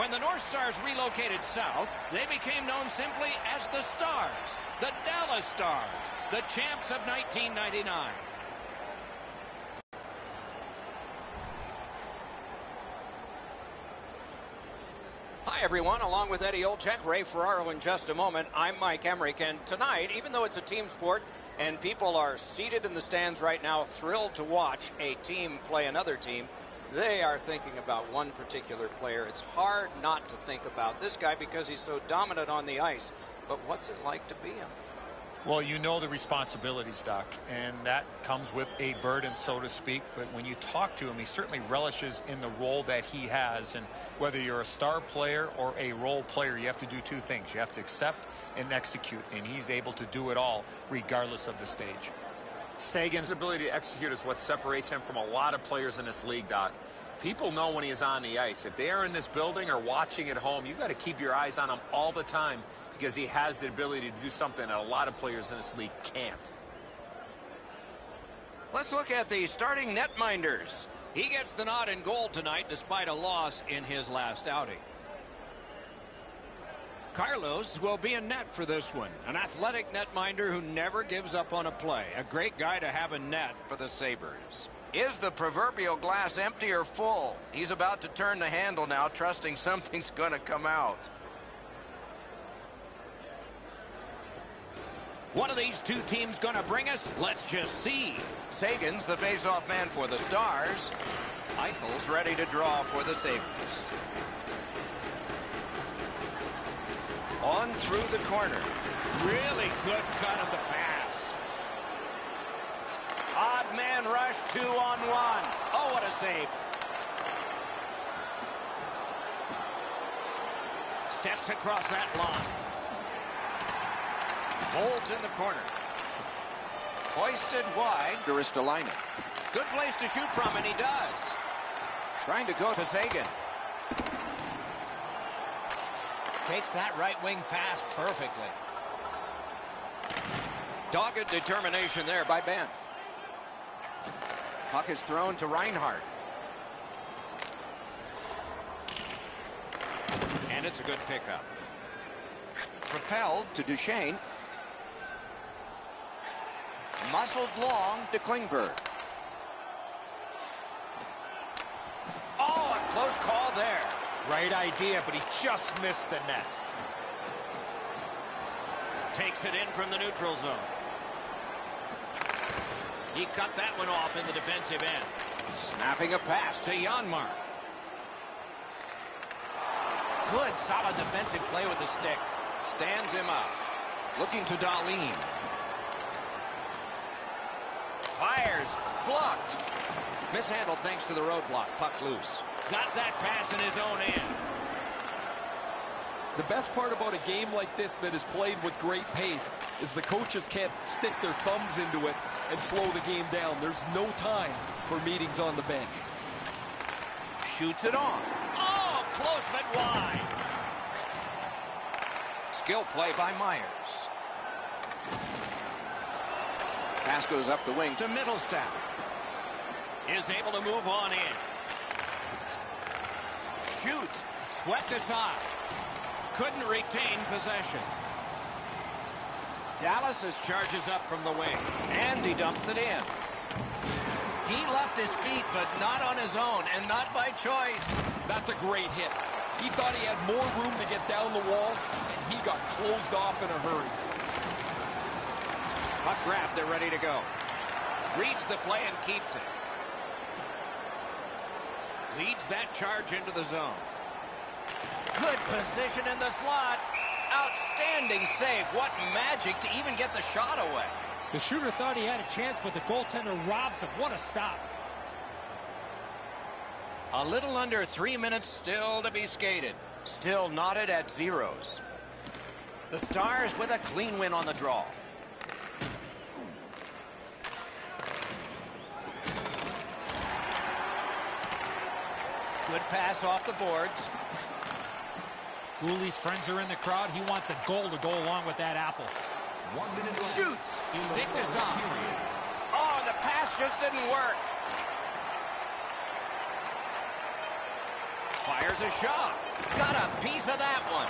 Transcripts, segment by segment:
When the North Stars relocated south, they became known simply as the Stars, the Dallas Stars, the champs of 1999. Hi, everyone. Along with Eddie Olczyk, Ray Ferraro in just a moment, I'm Mike Emmerich. And tonight, even though it's a team sport and people are seated in the stands right now thrilled to watch a team play another team, they are thinking about one particular player. It's hard not to think about this guy because he's so dominant on the ice. But what's it like to be him? Well, you know the responsibilities, Doc, and that comes with a burden, so to speak. But when you talk to him, he certainly relishes in the role that he has. And whether you're a star player or a role player, you have to do two things. You have to accept and execute, and he's able to do it all regardless of the stage. Seguin's ability to execute is what separates him from a lot of players in this league, Doc. People know when he's on the ice. If they are in this building or watching at home, you got to keep your eyes on him all the time because he has the ability to do something that a lot of players in this league can't. Let's look at the starting netminders. He gets the nod in goal tonight despite a loss in his last outing. Carlos will be in net for this one. An athletic netminder who never gives up on a play. A great guy to have in net for the Sabres. Is the proverbial glass empty or full? He's about to turn the handle now, trusting something's going to come out. What are these two teams going to bring us? Let's just see. Seguin's the face-off man for the Stars. Eichel's ready to draw for the Sabres. On through the corner. Really good cut of the pass. Odd man rush, 2-on-1. Oh, what a save. Steps across that line. Holds in the corner. Hoisted wide to Ristolainen. Good place to shoot from, and he does. Trying to go to Seguin. Takes that right wing pass perfectly. Dogged determination there by Ben. Puck is thrown to Reinhart. And it's a good pickup. Propelled to Duchesne. Muscled long to Klingberg. Oh, a close call there. Right idea, but he just missed the net. Takes it in from the neutral zone. He cut that one off in the defensive end. Snapping a pass to Janmark. Good, solid defensive play with the stick. Stands him up. Looking to Dahlin. Fires. Blocked. Mishandled thanks to the roadblock. Puck loose. Got that pass in his own end. The best part about a game like this that is played with great pace is the coaches can't stick their thumbs into it and slow the game down. There's no time for meetings on the bench. Shoots it on. Oh, close but wide. Skill play by Myers. Pass goes up the wing to Mittelstadt. Is able to move on in. Shoot. Swept aside. Couldn't retain possession. Dallas charges up from the wing. And he dumps it in. He left his feet, but not on his own, and not by choice. That's a great hit. He thought he had more room to get down the wall, and he got closed off in a hurry. Puck grabbed, they're ready to go. Reads the play and keeps it. Leads that charge into the zone. Good position in the slot. Outstanding save. What magic to even get the shot away. The shooter thought he had a chance, but the goaltender robs him. What a stop. A little under 3 minutes still to be skated. Still knotted at zeros. The Stars with a clean win on the draw. Good pass off the boards. Goalie's friends are in the crowd. He wants a goal to go along with that apple. 1 minute shoots. Stick to some. Oh, the pass just didn't work. Fires a shot. Got a piece of that one.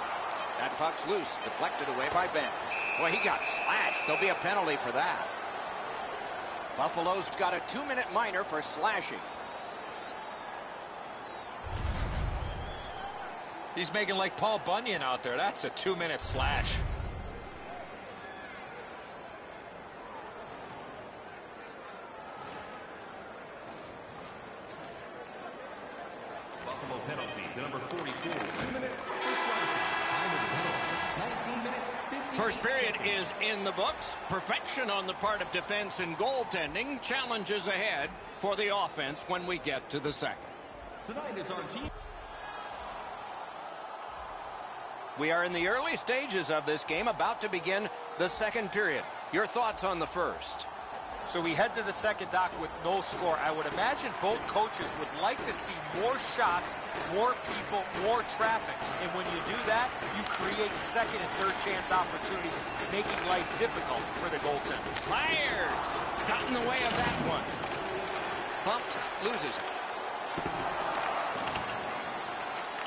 That puck's loose. Deflected away by Ben. Boy, he got slashed. There'll be a penalty for that. Buffalo's got a 2-minute minor for slashing. He's making like Paul Bunyan out there. That's a 2-minute slash. Buffalo penalty to number 44. 2 minutes. First period is in the books. Perfection on the part of defense and goaltending. Challenges ahead for the offense when we get to the second. Tonight is our team. We are in the early stages of this game, about to begin the second period. Your thoughts on the first? So we head to the second, Doc, with no score. I would imagine both coaches would like to see more shots, more people, more traffic. And when you do that, you create second and third chance opportunities, making life difficult for the goaltenders. Fires! Got in the way of that one. Bumped, loses it.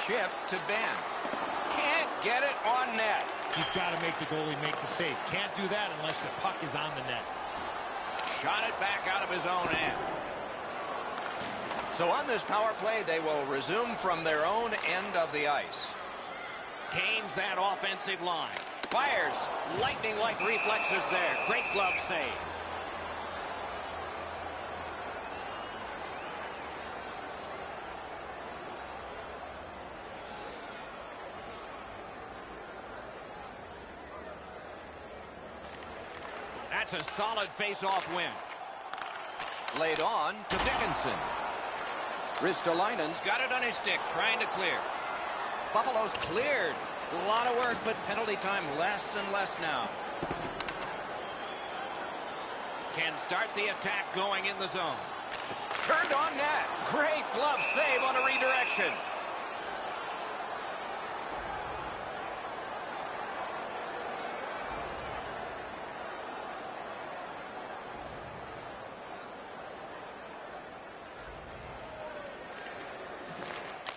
Chip to Ben. Can't get it on net. You've got to make the goalie make the save. Can't do that unless the puck is on the net. Shot it back out of his own end. So on this power play, they will resume from their own end of the ice. Gains that offensive line. Fires. Lightning-like reflexes there. Great glove save. That's a solid face-off win. Laid on to Dickinson. Ristolainen's got it on his stick, trying to clear. Buffalo's cleared. A lot of work, but penalty time less and less now. Can start the attack going in the zone. Turned on net. Great glove save on a redirection.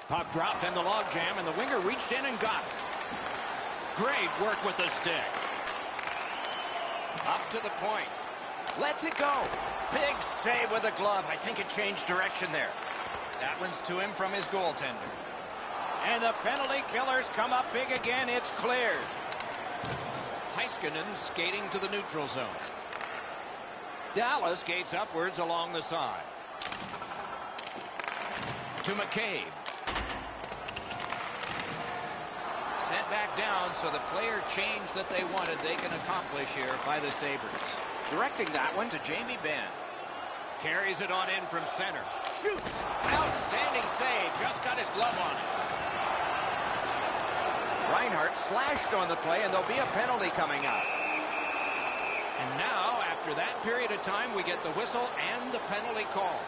Puck dropped in the logjam, and the winger reached in and got it. Great work with the stick. Up to the point. Lets it go. Big save with the glove. I think it changed direction there. That one's to him from his goaltender. And the penalty killers come up big again. It's cleared. Heiskanen skating to the neutral zone. Dallas skates upwards along the side. To McCabe. Sent back down, so the player change that they wanted they can accomplish here by the Sabres. Directing that one to Jamie Benn. Carries it on in from center. Shoots. Outstanding save. Just got his glove on it. Reinhart slashed on the play, and there'll be a penalty coming out. And now, after that period of time, we get the whistle and the penalty call.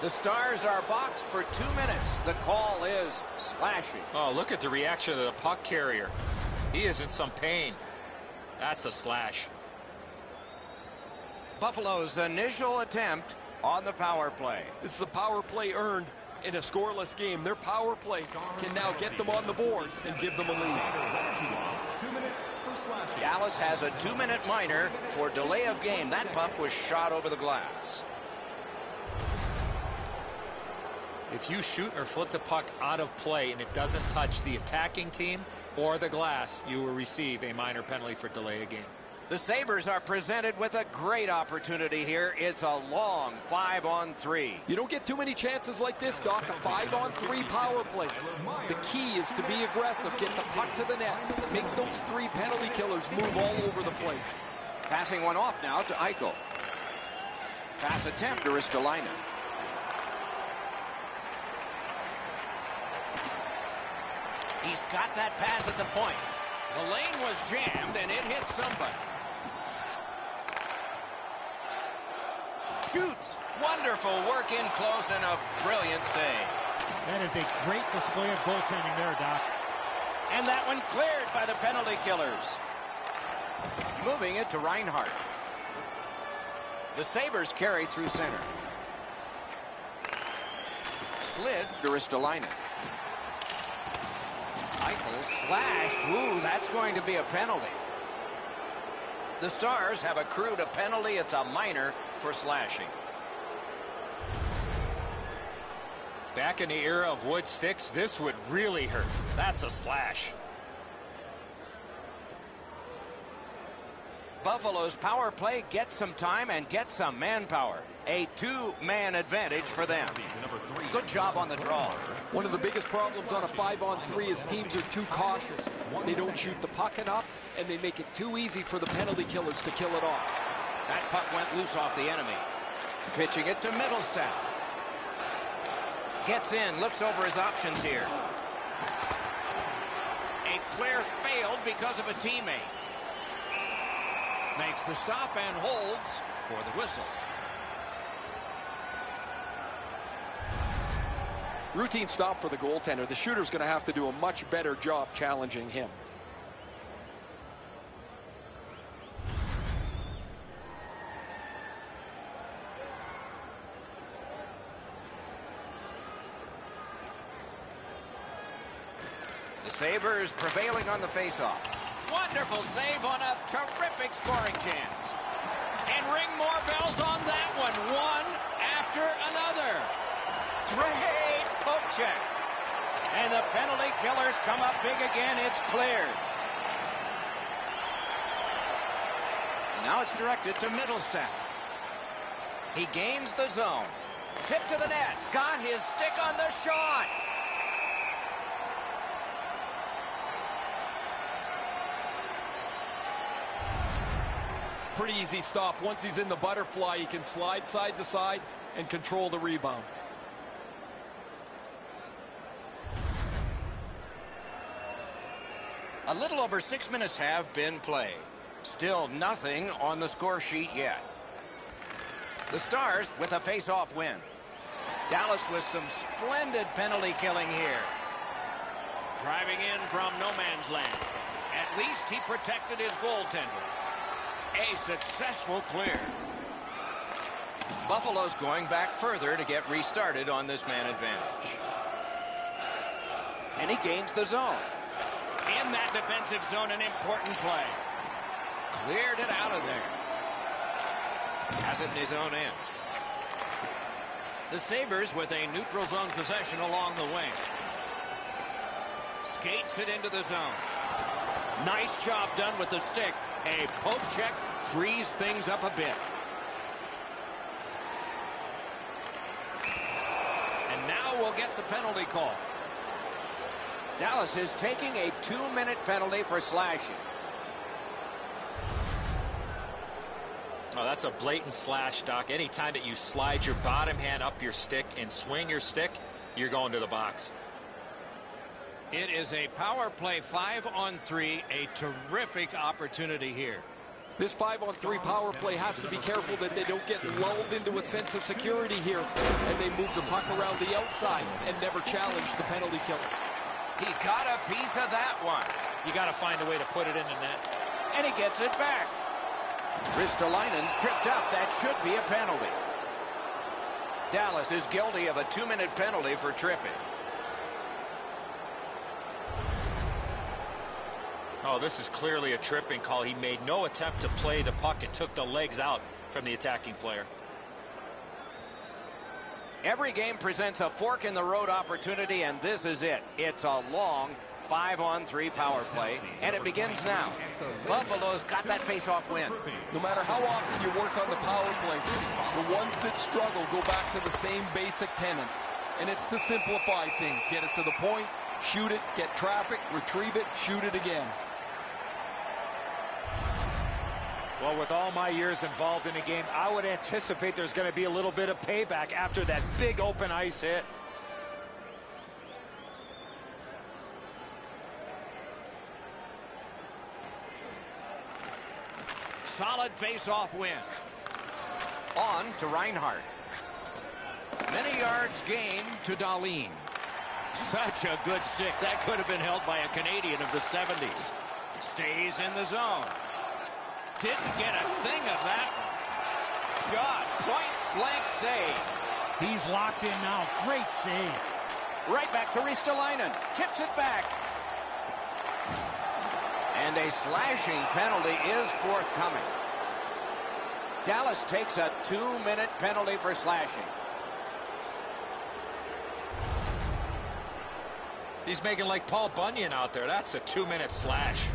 The Stars are boxed for 2 minutes. The call is slashing. Oh, look at the reaction of the puck carrier. He is in some pain. That's a slash. Buffalo's initial attempt on the power play. This is a power play earned in a scoreless game. Their power play can now get them on the board and give them a lead. Dallas has a 2-minute minor for delay of game. That puck was shot over the glass. If you shoot or flip the puck out of play and it doesn't touch the attacking team or the glass, you will receive a minor penalty for delay of game. The Sabres are presented with a great opportunity here. It's a long 5-on-3. You don't get too many chances like this, Doc. A 5-on-3 power play. The key is to be aggressive. Get the puck to the net. Make those 3 penalty killers move all over the place. Passing one off now to Eichel. Pass attempt to Ristolainen. He's got that pass at the point. The lane was jammed, and it hit somebody. Shoots. Wonderful work in close and a brilliant save. That is a great display of goaltending there, Doc. And that one cleared by the penalty killers. Moving it to Reinhart. The Sabres carry through center. slid to Ristolainen. Eichel slashed. Ooh, that's going to be a penalty. The Stars have accrued a penalty. It's a minor for slashing. Back in the era of wood sticks, this would really hurt. That's a slash. Buffalo's power play gets some time and gets some manpower. A two-man advantage for them. Good job on the draw. One of the biggest problems on a 5-on-3 is teams are too cautious. They don't shoot the puck enough, and they make it too easy for the penalty killers to kill it off. That puck went loose off the enemy. Pitching it to Middlestat. Gets in, looks over his options here. A clear failed because of a teammate. Makes the stop and holds for the whistle. Routine stop for the goaltender. The shooter's going to have to do a much better job challenging him. The Sabres prevailing on the faceoff. Wonderful save on a terrific scoring chance. And ring more bells on that one. One after another. Great poke check. And the penalty killers come up big again. It's cleared. Now it's directed to Middlestat. He gains the zone. Tip to the net. Got his stick on the shot. Pretty easy stop. Once he's in the butterfly, he can slide side to side and control the rebound. A little over 6 minutes have been played. Still nothing on the score sheet yet. The Stars with a face-off win. Dallas with some splendid penalty killing here. Driving in from no man's land. At least he protected his goaltender. A successful clear. Buffalo's going back further to get restarted on this man advantage. And he gains the zone. In that defensive zone, an important play. Cleared it out of there. Has it in his own end. The Sabres with a neutral zone possession along the wing. Skates it into the zone. Nice job done with the stick. A poke check frees things up a bit. And now we'll get the penalty call. Dallas is taking a 2-minute penalty for slashing. Oh, that's a blatant slash, Doc. Anytime that you slide your bottom hand up your stick and swing your stick, you're going to the box. It is a power play 5-on-3, a terrific opportunity here. This 5-on-3 power play has to be careful that they don't get lulled into a sense of security here, and they move the puck around the outside and never challenge the penalty killers. He got a piece of that one. You got to find a way to put it in the net. And he gets it back. Ristolainen's tripped up. That should be a penalty. Dallas is guilty of a 2-minute penalty for tripping. Oh, this is clearly a tripping call. He made no attempt to play the puck and took the legs out from the attacking player. Every game presents a fork-in-the-road opportunity, and this is it. It's a long 5-on-3 power play, and it begins now. Buffalo's got that face-off win. No matter how often you work on the power play, the ones that struggle go back to the same basic tenets, and it's to simplify things. Get it to the point, shoot it, get traffic, retrieve it, shoot it again. Well, with all my years involved in the game, I would anticipate there's going to be a little bit of payback after that big open ice hit. Solid face-off win. On to Reinhart. Many yards gained to Dahlin. Such a good stick. That could have been held by a Canadian of the 70s. Stays in the zone. Didn't get a thing of that one. Shot. Point-blank save. He's locked in now. Great save. Right back to Ristolainen. Tips it back. And a slashing penalty is forthcoming. Dallas takes a 2-minute penalty for slashing. He's making like Paul Bunyan out there. That's a 2-minute slash.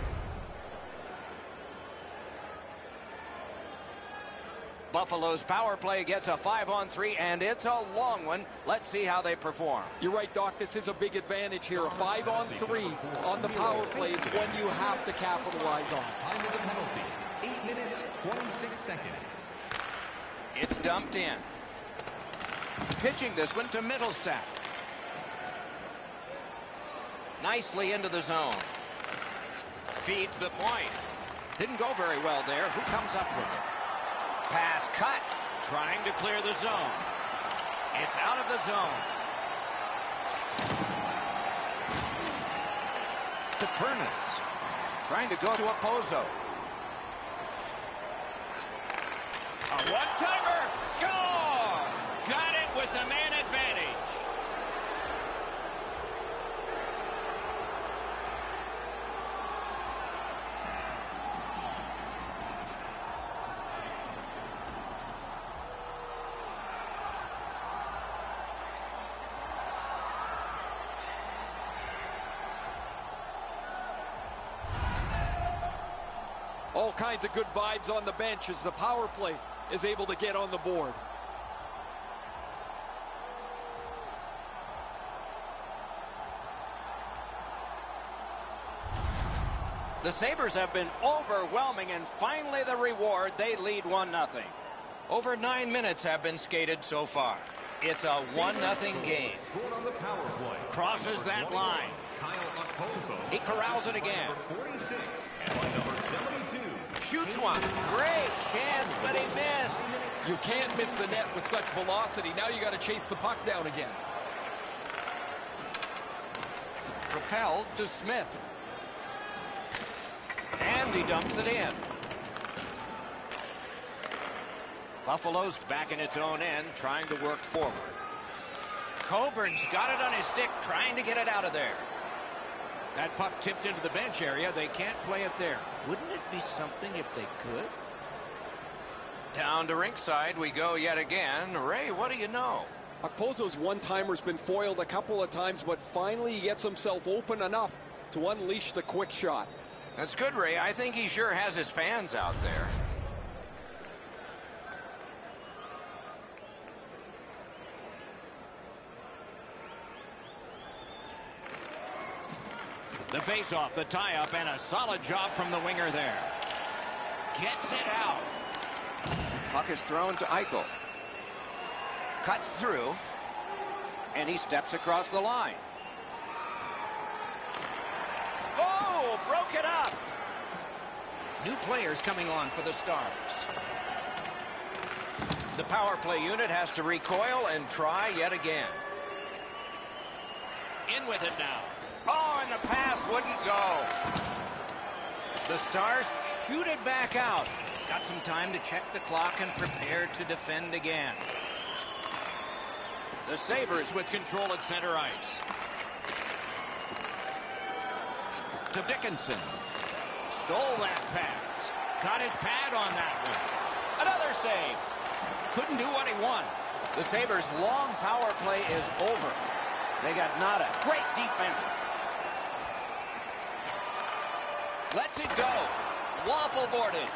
Buffalo's power play gets a 5-on-3, and it's a long one. Let's see how they perform. You're right, Doc. This is a big advantage here. A 5-on-3 on the power play is one you have to capitalize on. Time of the penalty, 8 minutes, 26 seconds. It's dumped in. Pitching this one to Middlestat. Nicely into the zone. Feeds the point. Didn't go very well there. Who comes up with it? Pass cut. Trying to clear the zone. It's out of the zone. To Pernis. Trying to go to Opozo. A one-timer. Score! Got it with the man advantage. All kinds of good vibes on the bench as the power play is able to get on the board. The Sabres have been overwhelming, and finally the reward. They lead 1-0. Over 9 minutes have been skated so far. It's a 1-0 game. Scored on the power play. Crosses that line. Kyle Okposo. He corrals it again. Number 46 and by number 72. Shoots one. Great chance, but he missed. You can't miss the net with such velocity. Now you got to chase the puck down again. Propelled to Smith. And he dumps it in. Buffalo's back in its own end, trying to work forward. Coburn's got it on his stick, trying to get it out of there. That puck tipped into the bench area. They can't play it there. Wouldn't it be something if they could? Down to rinkside we go yet again. Ray, what do you know? Okpozo's one-timer's been foiled a couple of times, but finally he gets himself open enough to unleash the quick shot. That's good, Ray. I think he sure has his fans out there. The face-off, the tie-up, and a solid job from the winger there. Gets it out. Puck is thrown to Eichel. Cuts through, and he steps across the line. Oh, broke it up. New players coming on for the Stars. The power play unit has to recoil and try yet again. In with it now. Oh, and the pass wouldn't go. The Stars shoot it back out. Got some time to check the clock and prepare to defend again. The Sabres with control at center ice. To Dickinson. Stole that pass. Got his pad on that one. Another save. Couldn't do what he wanted. The Sabres' long power play is over. They got nada. Great defense. Lets it go. Waffle boarded.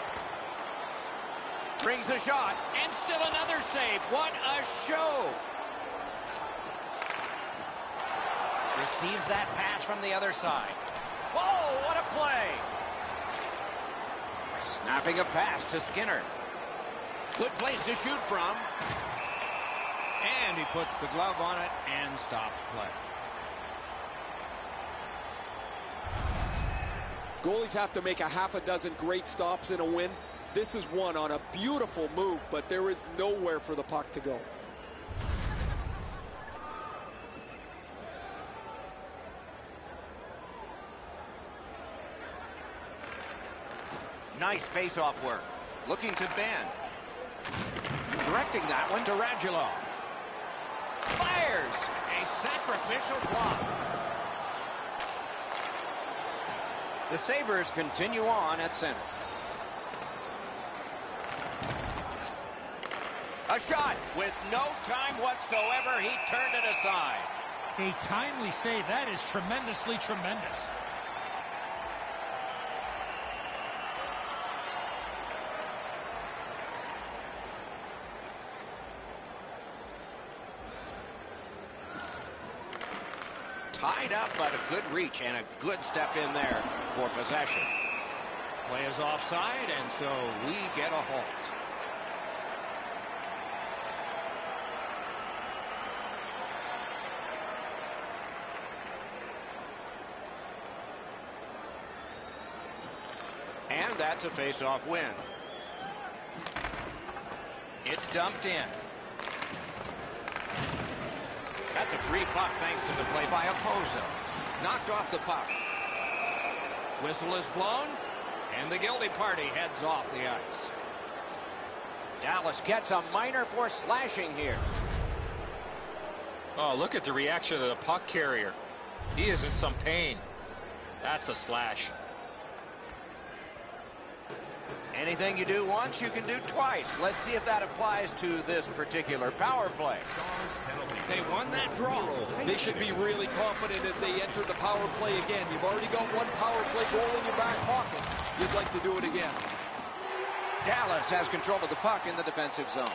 Brings a shot. And still another save. What a show. Receives that pass from the other side. Whoa, what a play. Snapping a pass to Skinner. Good place to shoot from. And he puts the glove on it and stops play. Goalies have to make a half a dozen great stops in a win. This is one on a beautiful move, but there is nowhere for the puck to go. Nice face-off work. Looking to Ben. Directing that one to Radulov. Fires! A sacrificial block. The Sabres continue on at center. A shot with no time whatsoever. He turned it aside. A timely save. That is tremendously tremendous. Tied up, but a good reach and a good step in there for possession. Play is offside, and so we get a halt. And that's a face-off win. It's dumped in. That's a free puck thanks to the play by Oposo. Knocked off the puck. Whistle is blown, and the guilty party heads off the ice. Dallas gets a minor for slashing here. Oh, look at the reaction of the puck carrier. He is in some pain. That's a slash. Anything you do once, you can do twice. Let's see if that applies to this particular power play. They won that draw. They should be really confident as they enter the power play again. You've already got one power play goal in your back pocket. You'd like to do it again. Dallas has control of the puck in the defensive zone.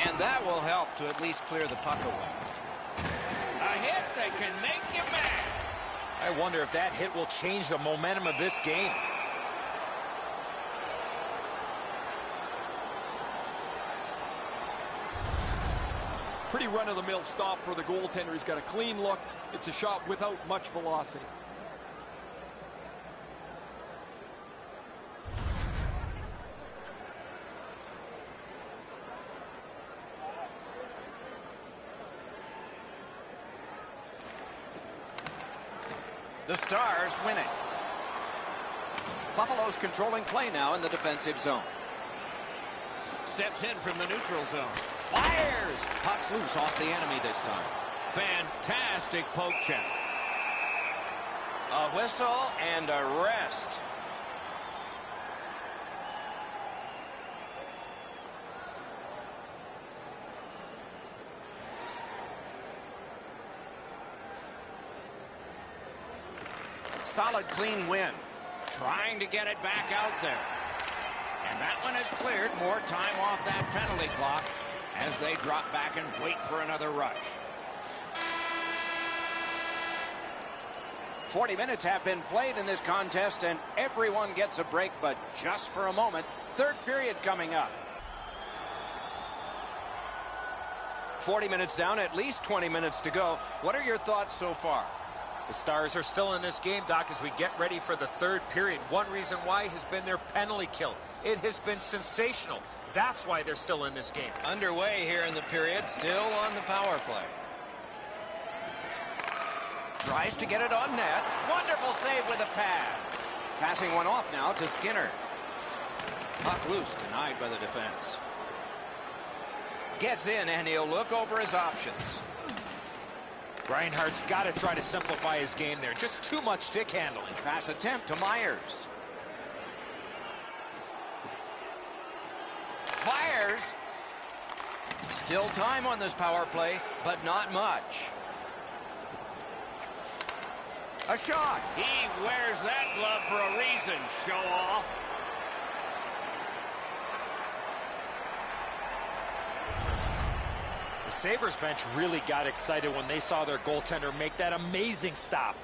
And that will help to at least clear the puck away. A hit that can make you mad. I wonder if that hit will change the momentum of this game. Pretty run-of-the-mill stop for the goaltender. He's got a clean look. It's a shot without much velocity. The Stars win it. Buffalo's controlling play now in the defensive zone. Steps in from the neutral zone. Fires! Puck's loose off the enemy this time. Fantastic poke check. A whistle and a rest. Solid, clean win. Trying to get it back out there. And that one is cleared. More time off that penalty clock as they drop back and wait for another rush. 40 minutes have been played in this contest, and everyone gets a break, but just for a moment. Third period coming up. 40 minutes down, at least 20 minutes to go. What are your thoughts so far? The Stars are still in this game, Doc, as we get ready for the third period. One reason why has been their penalty kill. It has been sensational. That's why they're still in this game. Underway here in the period, still on the power play. Tries to get it on net. Wonderful save with a pad. Passing one off now to Skinner. Puck loose, denied by the defense. Gets in, and he'll look over his options. Reinhardt's got to try to simplify his game there. Just too much stick handling. Pass attempt to Myers. Fires. Still time on this power play, but not much. A shot. He wears that glove for a reason, show off. The Sabres bench really got excited when they saw their goaltender make that amazing stop.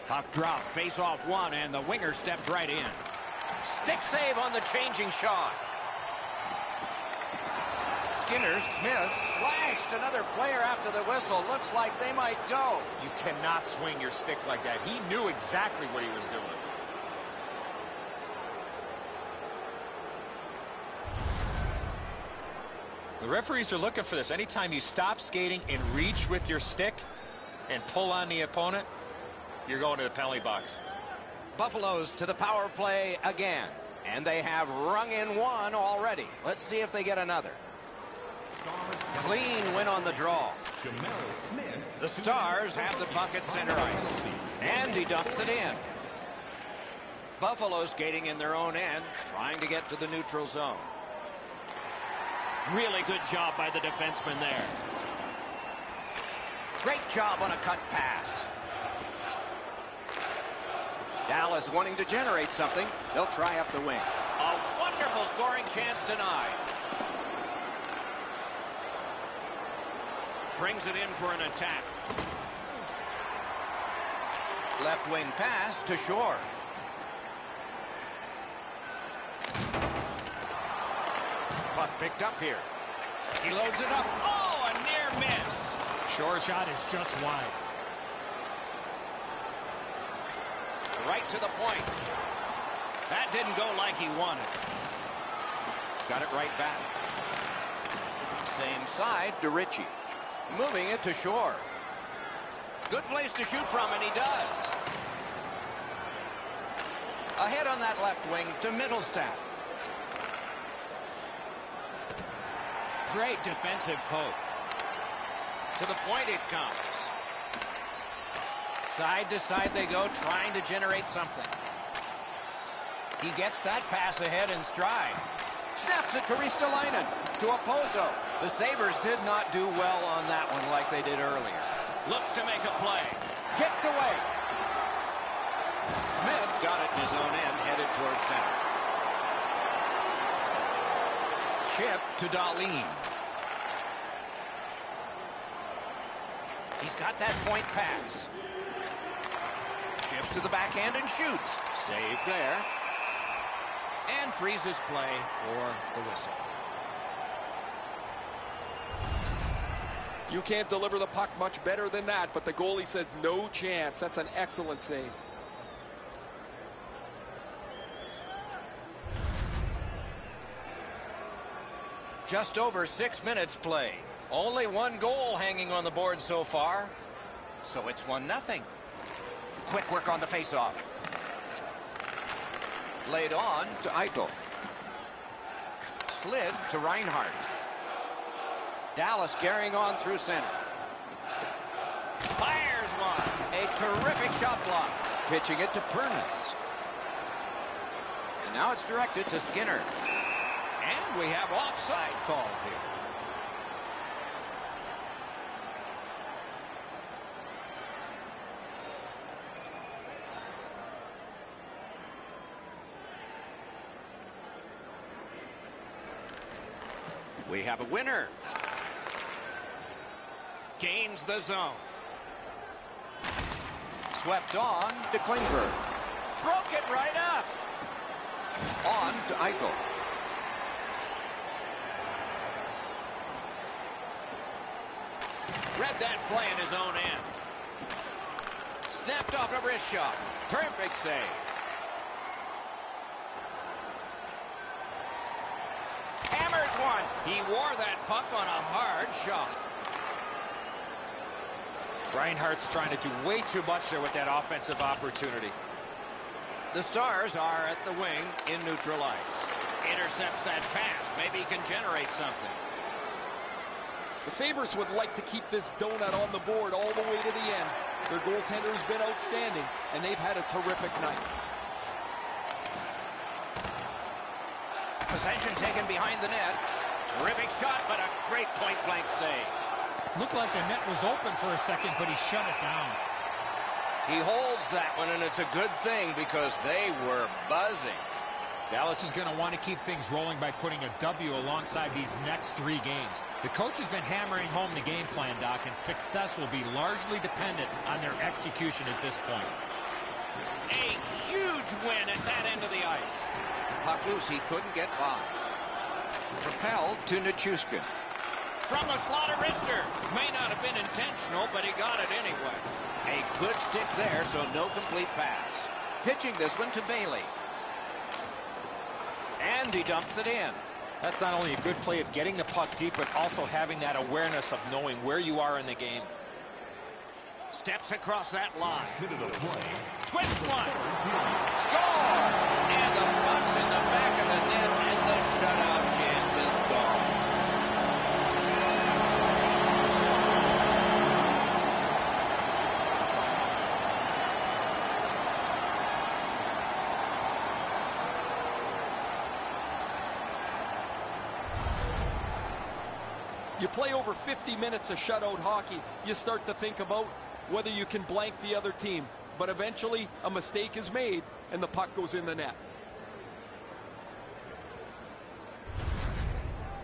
Puck drop, face off one, and the winger stepped right in. Stick save on the changing shot. Skinner, Smith slashed another player after the whistle. Looks like they might go. You cannot swing your stick like that. He knew exactly what he was doing. The referees are looking for this. Anytime you stop skating and reach with your stick and pull on the opponent, you're going to the penalty box. Buffalo's to the power play again. And they have rung in one already. Let's see if they get another. Clean win on the draw. The Stars have the puck at center ice. And he dumps it in. Buffalo skating in their own end, trying to get to the neutral zone. Really good job by the defenseman there. Great job on a cut pass. Dallas wanting to generate something. They'll try up the wing. A wonderful scoring chance denied. Brings it in for an attack. Left wing pass to Shore. Puck picked up here. He loads it up. Oh, a near miss. Short shot is just wide. Right to the point. That didn't go like he wanted. Got it right back. Same side to Ritchie. Moving it to Shore. Good place to shoot from, and he does. Ahead on that left wing to Mittelstadt. Great defensive poke. To the point it comes. Side to side they go, trying to generate something. He gets that pass ahead in stride. Snaps it to Ristolainen. To Oposo. The Sabres did not do well on that one like they did earlier. Looks to make a play. Kicked away. Smith got it in his own end, headed towards center. Chip to Dahlin. He's got that point pass. Shifts to the backhand and shoots. Save there. And freezes play for the whistle. You can't deliver the puck much better than that, but the goalie says no chance. That's an excellent save. Just over 6 minutes played. Only one goal hanging on the board so far. So it's 1-0. Quick work on the faceoff. Laid on to Eichel. Slid to Reinhart. Dallas carrying on through center. Fires one. A terrific shot block. Pitching it to Pernis. And now it's directed to Skinner. And we have offside called here. We have a winner. Gains the zone. Swept on to Klingberg. Broke it right up. On to Eichel. Read that play in his own end. Snapped off a wrist shot. Perfect save. Hammers one. He wore that puck on a hard shot. Reinhart's trying to do way too much there with that offensive opportunity. The Stars are at the wing in neutral ice. Intercepts that pass. Maybe he can generate something. The Sabres would like to keep this donut on the board all the way to the end. Their goaltender has been outstanding, and they've had a terrific night. Possession taken behind the net. Terrific shot, but a great point-blank save. Looked like the net was open for a second, but he shut it down. He holds that one, and it's a good thing because they were buzzing. Dallas is going to want to keep things rolling by putting a W alongside these next 3 games. The coach has been hammering home the game plan, Doc, and success will be largely dependent on their execution at this point. A huge win at that end of the ice. Puck loose, he couldn't get by. Propelled to Nichushkin. From the slot of wrister. May not have been intentional, but he got it anyway. A good stick there, so no complete pass. Pitching this one to Bailey. And he dumps it in. That's not only a good play of getting the puck deep, but also having that awareness of knowing where you are in the game. Steps across that line. Twist one. Score! And the puck's in the back of the net, and the shutout chance is gone. You play over 50 minutes of shutout hockey, you start to think about whether you can blank the other team. But eventually, a mistake is made, and the puck goes in the net.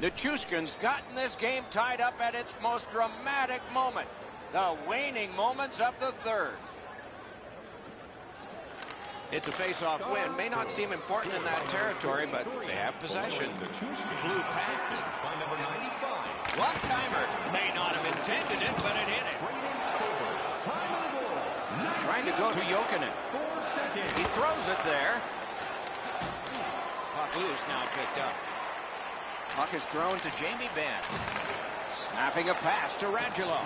Nichushkin's gotten this game tied up at its most dramatic moment. The waning moments of the third. It's a face-off win. May not seem important in that territory, but they have possession. Blue pass. One-timer. May not have intended it, but it hit it. Trying to go to Jokinen. He throws it there. Puck loose, now picked up. Puck is thrown to Jamie Benn. Snapping a pass to Radulov.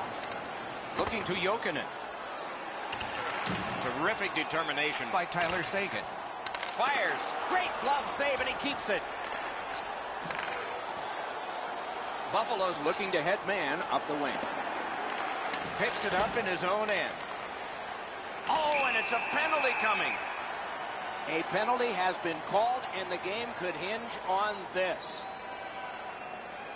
Looking to Jokinen. Terrific determination by Tyler Seguin. Fires. Great glove save, and he keeps it. Buffalo's looking to head man up the wing. Picks it up in his own end. Oh, and it's a penalty coming. A penalty has been called, and the game could hinge on this.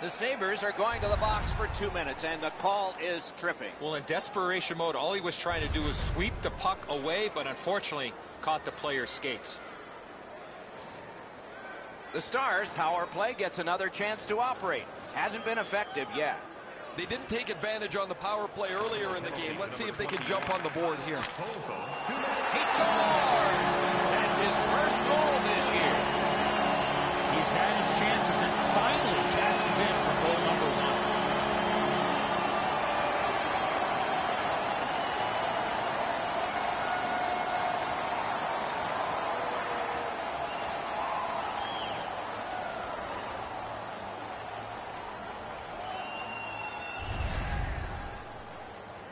The Sabres are going to the box for 2 minutes, and the call is tripping. Well, in desperation mode, all he was trying to do was sweep the puck away, but unfortunately caught the player's skates. The Stars' power play gets another chance to operate. Hasn't been effective yet. They didn't take advantage on the power play earlier in the game. Let's see if they can jump on the board here. He scores! That's his first goal this year. He's had his chances and finally cashes in for goal number 1.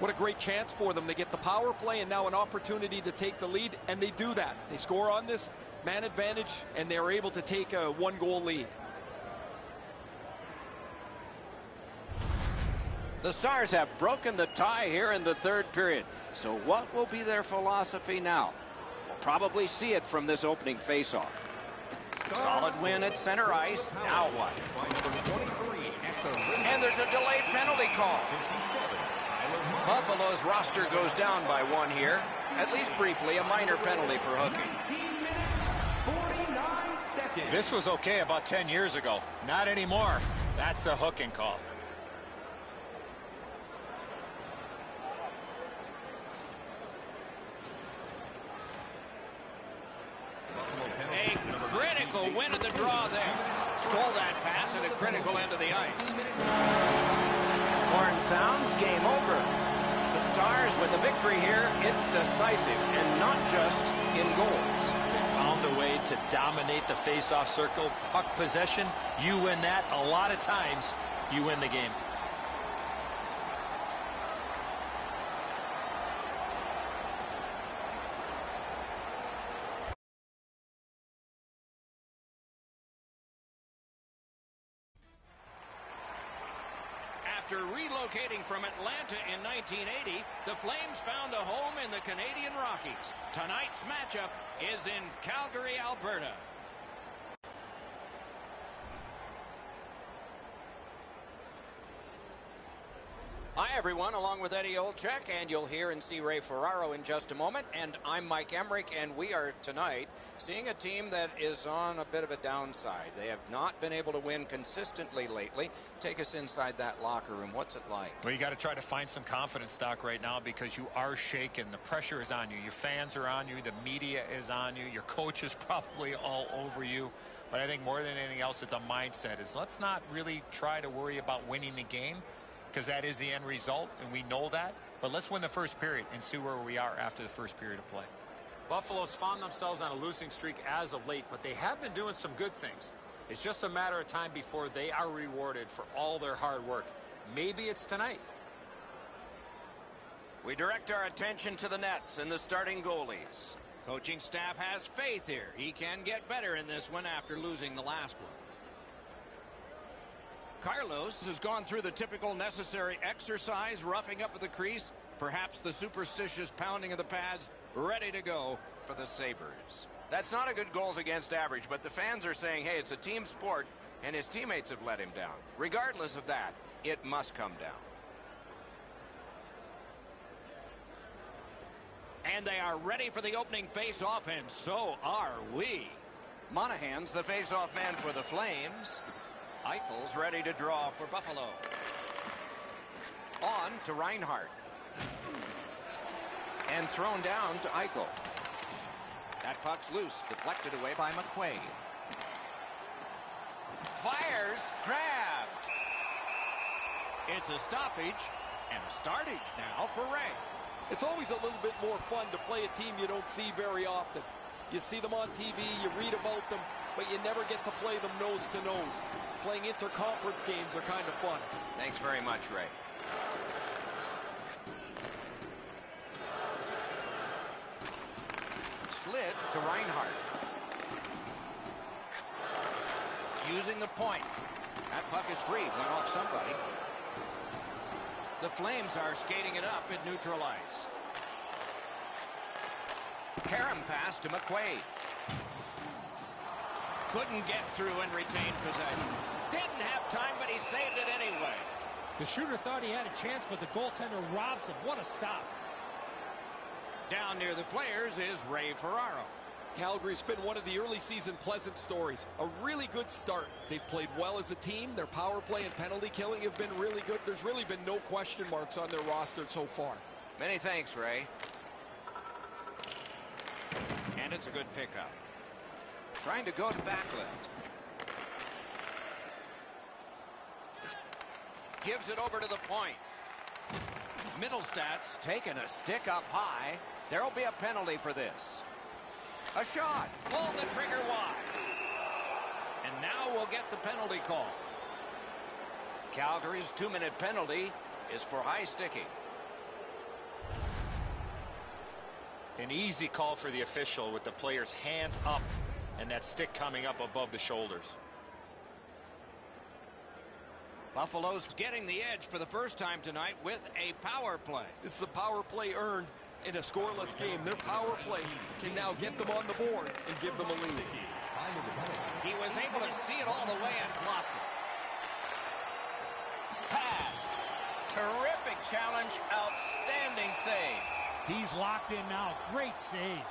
What a great chance for them. They get the power play and now an opportunity to take the lead, and they do that. They score on this man advantage, and they're able to take a 1-goal lead. The Stars have broken the tie here in the third period. So what will be their philosophy now? We'll probably see it from this opening faceoff. Solid win at center ice. Now what? And there's a delayed penalty call. Buffalo's roster goes down by 1 here. At least briefly, a minor penalty for hooking. This was okay about 10 years ago. Not anymore. That's a hooking call. A critical win at the draw there. Stole that pass at a critical end of the ice. Horn sounds, game over. The Stars with a victory here. It's decisive, and not just in goals. They found a way to dominate the face-off circle. Puck possession, you win that. A lot of times, you win the game. After relocating from Atlanta in 1980, the Flames found a home in the Canadian Rockies. Tonight's matchup is in Calgary, Alberta. Hi, everyone, along with Eddie Olczyk, and you'll hear and see Ray Ferraro in just a moment. And I'm Mike Emrick, and we are tonight seeing a team that is on a bit of a downside. They have not been able to win consistently lately. Take us inside that locker room. What's it like? Well, you got to try to find some confidence, Doc, right now, because you are shaken. The pressure is on you. Your fans are on you. The media is on you. Your coach is probably all over you. But I think more than anything else, it's a mindset. Let's not really try to worry about winning the game, because that is the end result, and we know that. But let's win the first period and see where we are after the first period of play. Buffalo's found themselves on a losing streak as of late, but they have been doing some good things. It's just a matter of time before they are rewarded for all their hard work. Maybe it's tonight. We direct our attention to the nets and the starting goalies. Coaching staff has faith here. He can get better in this one after losing the last one. Carlos has gone through the typical necessary exercise, roughing up at the crease. Perhaps the superstitious pounding of the pads, ready to go for the Sabres. That's not a good goals against average, but the fans are saying, hey, it's a team sport, and his teammates have let him down. Regardless of that, it must come down. And they are ready for the opening face-off, and so are we. Monahan's the face-off man for the Flames. Eichel's ready to draw for Buffalo. On to Reinhart. And thrown down to Eichel. That puck's loose, deflected away by McQuaid. Fires, grabbed. It's a stoppage and a startage now for Ray. It's always a little bit more fun to play a team you don't see very often. You see them on TV, you read about them, but you never get to play them nose to nose. Playing interconference games are kind of fun. Thanks very much, Ray. Slid to Reinhart. Using the point. That puck is free. Went off somebody. The Flames are skating it up at neutral ice. Karam pass to McQuaid. Couldn't get through and retain possession. Didn't have time, but he saved it anyway. The shooter thought he had a chance, but the goaltender robs him. What a stop. Down near the players is Ray Ferraro. Calgary's been one of the early season pleasant stories. A really good start. They've played well as a team. Their power play and penalty killing have been really good. There's really been no question marks on their roster so far. Many thanks, Ray. And it's a good pickup. Trying to go to Backlund. Gives it over to the point. Middlestad's taking a stick up high. There'll be a penalty for this. A shot. Pulled the trigger wide. And now we'll get the penalty call. Calgary's 2-minute penalty is for high sticking. An easy call for the official with the player's hands up and that stick coming up above the shoulders. Buffalo's getting the edge for the first time tonight with a power play. This is a power play earned in a scoreless game. Their power play can now get them on the board and give them a lead. He was able to see it all the way and blocked it. Pass. Terrific challenge. Outstanding save. He's locked in now. Great save.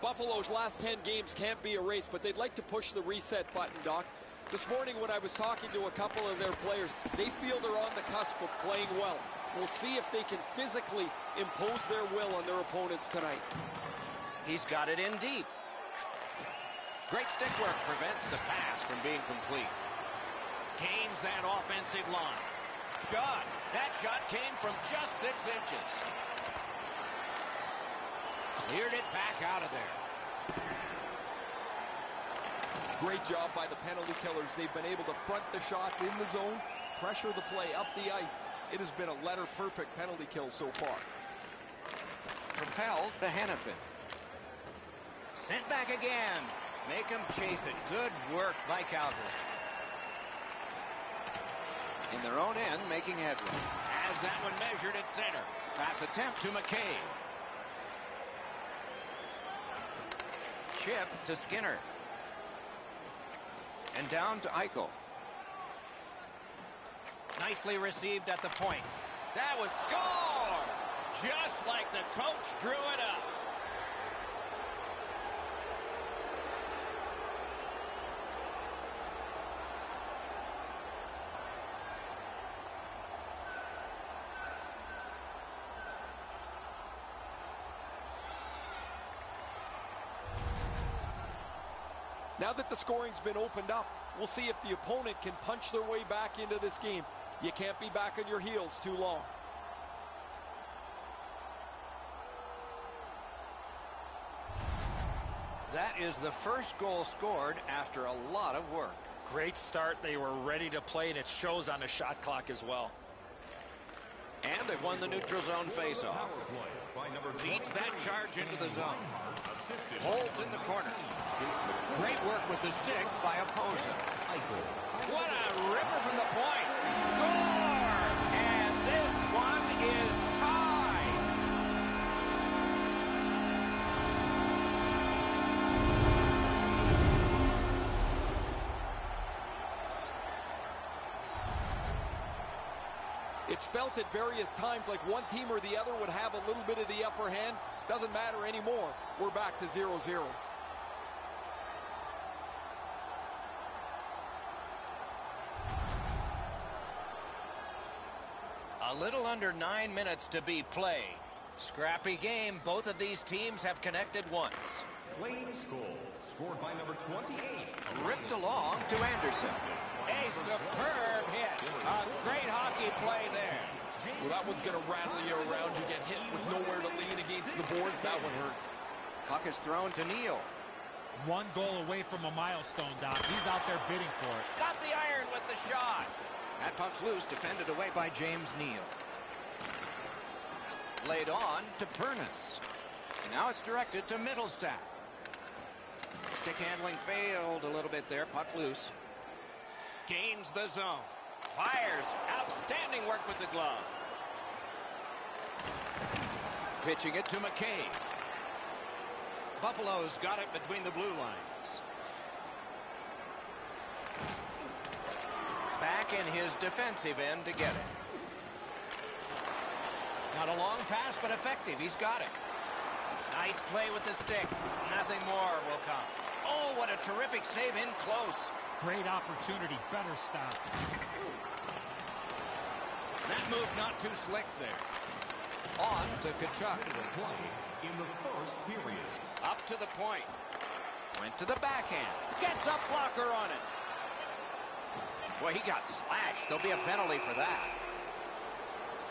Buffalo's last 10 games can't be erased, but they'd like to push the reset button, Doc. This morning when I was talking to a couple of their players, they feel they're on the cusp of playing well. We'll see if they can physically impose their will on their opponents tonight. He's got it in deep. Great stick work prevents the pass from being complete. Gains that offensive line. Shot. That shot came from just 6 inches. Cleared it back out of there. Great job by the penalty killers. They've been able to front the shots in the zone, pressure the play up the ice. It has been a letter-perfect penalty kill so far. Propelled to Hannafin. Sent back again. Make him chase it. Good work by Calgary. In their own end, making headway. As that one measured at center. Pass attempt to McCabe. Chip to Skinner. And down to Eichel. Nicely received at the point. That was score! Just like the coach drew it up. Now that the scoring's been opened up, we'll see if the opponent can punch their way back into this game. You can't be back on your heels too long. That is the first goal scored after a lot of work. Great start. They were ready to play, and it shows on the shot clock as well. And they've won the neutral zone faceoff. Beats that charge into the zone. Holds in the corner. Great work with the stick by Oposa. What a ripper from the point. Score! And this one is tied. It's felt at various times like one team or the other would have a little bit of the upper hand. Doesn't matter anymore. We're back to 0-0. A little under 9 minutes to be played. Scrappy game. Both of these teams have connected once. Flames goal, scored by number 28. Ripped along to Anderson. A superb hit. A great hockey play there. Well, that one's going to rattle you around. You get hit with nowhere to lean against the boards. That one hurts. Puck is thrown to Neal. 1 goal away from a milestone, Doc. He's out there bidding for it. Got the iron with the shot. That puck's loose, defended away by James Neal. Laid on to Pernis. And now it's directed to Mittelstadt. Stick handling failed a little bit there. Puck loose. Gains the zone. Fires. Outstanding work with the glove. Pitching it to McCabe. Buffalo's got it between the blue lines. Back in his defensive end to get it. Not a long pass, but effective. He's got it. Nice play with the stick. Nothing more will come. Oh, what a terrific save in close. Great opportunity. Better stop. That move not too slick there. On to Tkachuk. Play in the first period. Up to the point. Went to the backhand. Gets a blocker on it. Boy, he got slashed. There'll be a penalty for that.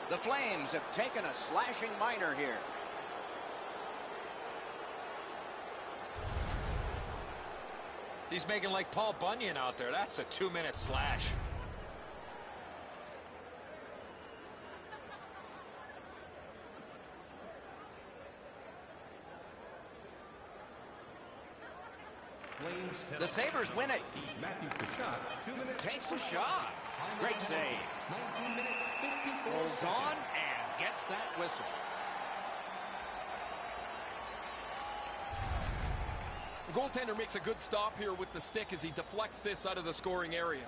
The Flames have taken a slashing minor here. He's making like Paul Bunyan out there. That's a 2-minute slash. The Sabres win it. Matthew Tkachuk, 2 minutes. Takes a shot. Great save. 19 minutes, 54 Holds on and gets that whistle. The goaltender makes a good stop here with the stick as he deflects this out of the scoring area.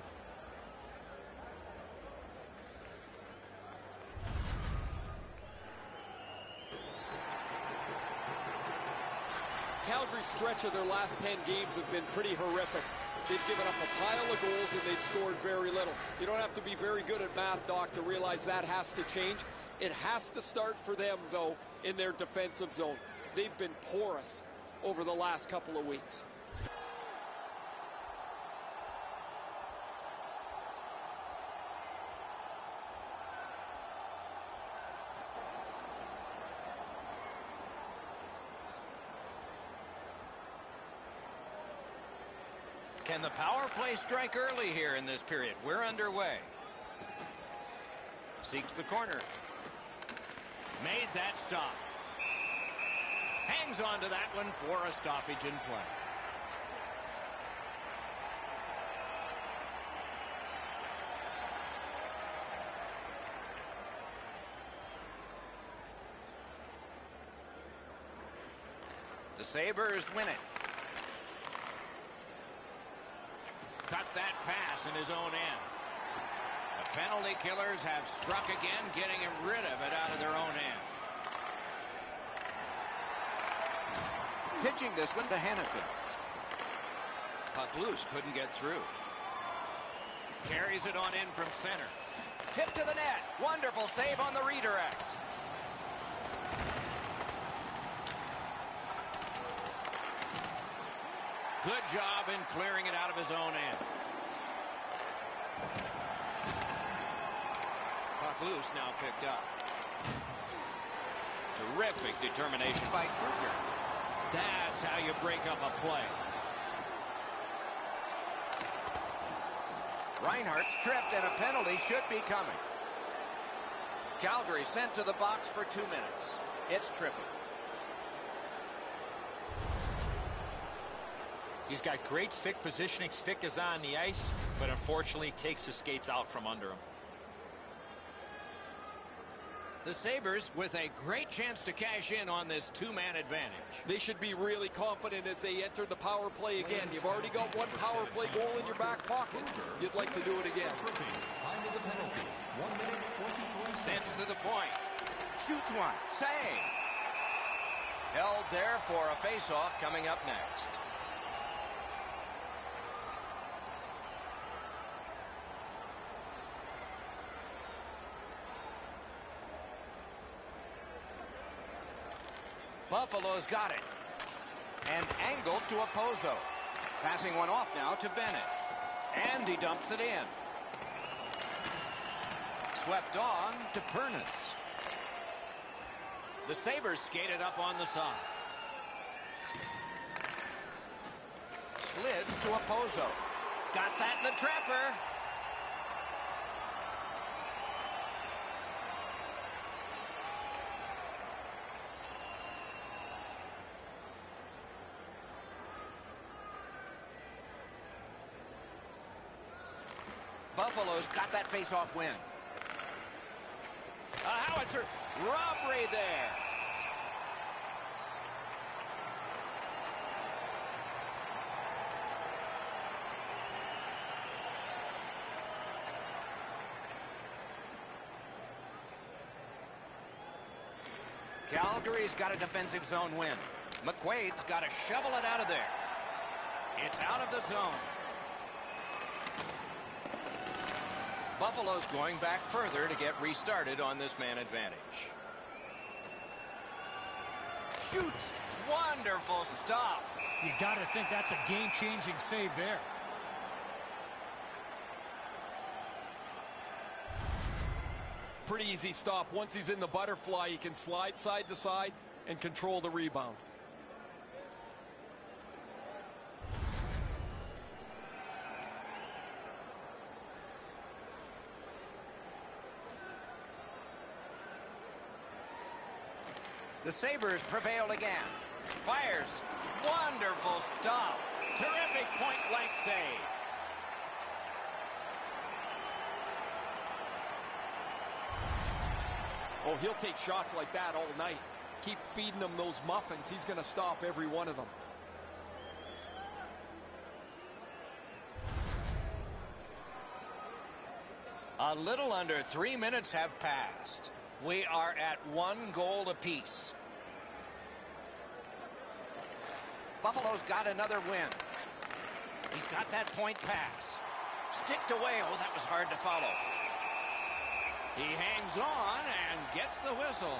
Calgary's stretch of their last 10 games have been pretty horrific. They've given up a pile of goals and they've scored very little. You don't have to be very good at math, Doc, to realize that has to change. It has to start for them, though, in their defensive zone. They've been porous over the last couple of weeks. Can the power play strike early here in this period? We're underway. Seeks the corner. Made that stop. Hangs on to that one for a stoppage in play. The Sabres win it. Cut that pass in his own end. The penalty killers have struck again, getting rid of it out of their own end. Pitching this one to Hannafin. Puck loose, couldn't get through. Carries it on in from center. Tip to the net. Wonderful save on the redirect. Good job in clearing it out of his own end. Puck loose, now picked up. Terrific determination by Kruger. That's how you break up a play. Reinhardt's tripped, and a penalty should be coming. Calgary sent to the box for 2 minutes. It's tripping. He's got great stick positioning. Stick is on the ice, but unfortunately takes his skates out from under him. The Sabres with a great chance to cash in on this two-man advantage. They should be really confident as they enter the power play again. You've already got one power play goal in your back pocket. You'd like to do it again. Time of the penalty. 1 minute, 23 Sends to the point. Shoots one. Save. Held there for a face-off coming up next. Buffalo's got it. And angled to Opposo. Passing one off now to Bennett. And he dumps it in. Swept on to Pernis. The Sabres skated up on the side. Slid to Opposo. Got that in the trapper. Buffalo's got that face-off win. A howitzer robbery there. Calgary's got a defensive zone win. McQuaid's got to shovel it out of there. It's out of the zone. Buffalo's going back further to get restarted on this man advantage. Shoots. Wonderful stop. You got to think that's a game-changing save there. Pretty easy stop. Once he's in the butterfly, he can slide side to side and control the rebound. The Sabres prevailed again. Fires. Wonderful stop. Terrific point-blank save. Oh, he'll take shots like that all night. Keep feeding him those muffins. He's going to stop every one of them. A little under 3 minutes have passed. We are at 1 goal apiece. Buffalo's got another win. He's got that point pass. Sticked away. Oh, that was hard to follow. He hangs on and gets the whistle.